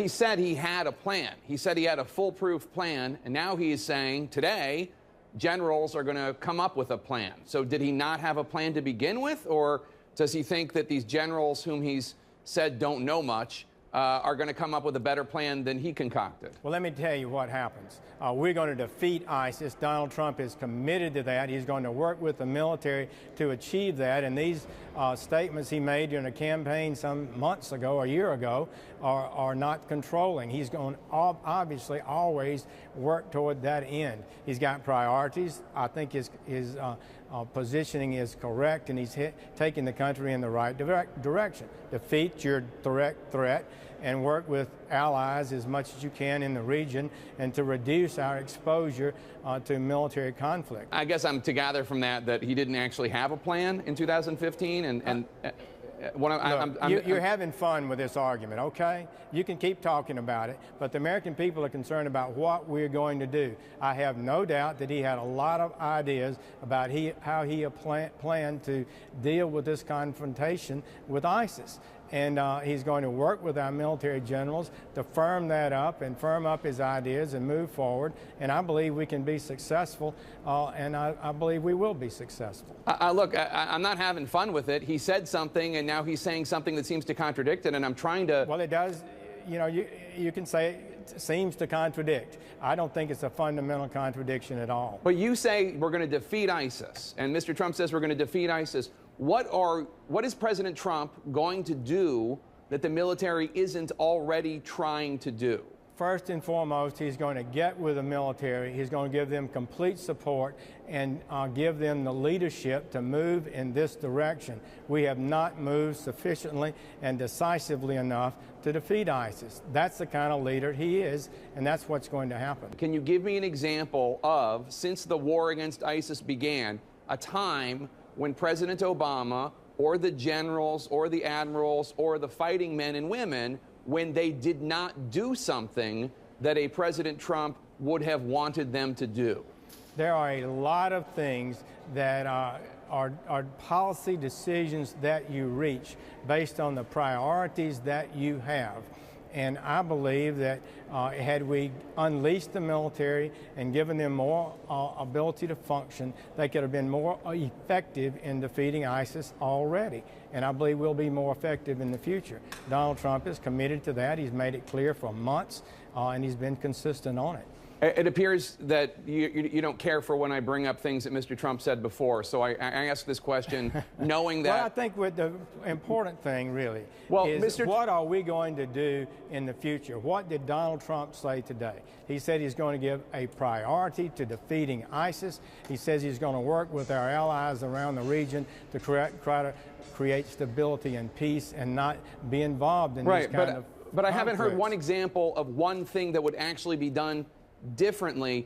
He said he had a plan. He said he had a foolproof plan, and now he is saying today generals are going to come up with a plan. So did he not have a plan to begin with, or does he think that these generals whom he's said don't know much are going to come up with a better plan than he concocted? Well, let me tell you what happens. We're going to defeat ISIS. Donald Trump is committed to that. He's going to work with the military to achieve that. And these statements he made during a campaign some months ago, a year ago, are not controlling. He's going to obviously always work toward that end. He's got priorities. I think his positioning is correct, and he's taking the country in the right direction. Defeat your direct threat and work with allies as much as you can in the region, and to reduce our exposure to military conflict. I guess I'm to gather from that he didn't actually have a plan in 2015, you're having fun with this argument, okay? You can keep talking about it, but the American people are concerned about what we're going to do. I have no doubt that he had a lot of ideas about how he planned to deal with this confrontation with ISIS. And he's going to work with our military generals to firm that up and firm up his ideas and move forward. And I believe we can be successful, and I believe we will be successful. Look, I'm not having fun with it. He said something, and now he's saying something that seems to contradict it, and I'm trying to... Well, it does. You know, you can say it seems to contradict. I don't think it's a fundamental contradiction at all. But you say we're going to defeat ISIS, and Mr. Trump says we're going to defeat ISIS. What is President Trump going to do that the military isn't already trying to do? First and foremost, he's going to get with the military. He's going to give them complete support and give them the leadership to move in this direction. We have not moved sufficiently and decisively enough to defeat ISIS. That's the kind of leader he is, and that's what's going to happen. Can you give me an example of, since the war against ISIS began, a time when President Obama or the generals or the admirals or the fighting men and women, when they did not do something that a President Trump would have wanted them to do? There are a lot of things that are policy decisions that you reach based on the priorities that you have. And I believe that had we unleashed the military and given them more ability to function, they could have been more effective in defeating ISIS already. And I believe we'll be more effective in the future. Donald Trump is committed to that. He's made it clear for months, and he's been consistent on it. It appears that you don't care for when I bring up things that Mr. Trump said before, so I ask this question knowing that... Well, I think what the important thing really is what are we going to do in the future? What did Donald Trump say today? He said he's going to give a priority to defeating ISIS. He says he's going to work with our allies around the region to try to create stability and peace and not be involved in this kind of But I haven't heard conflicts. one example of one thing that would actually be done differently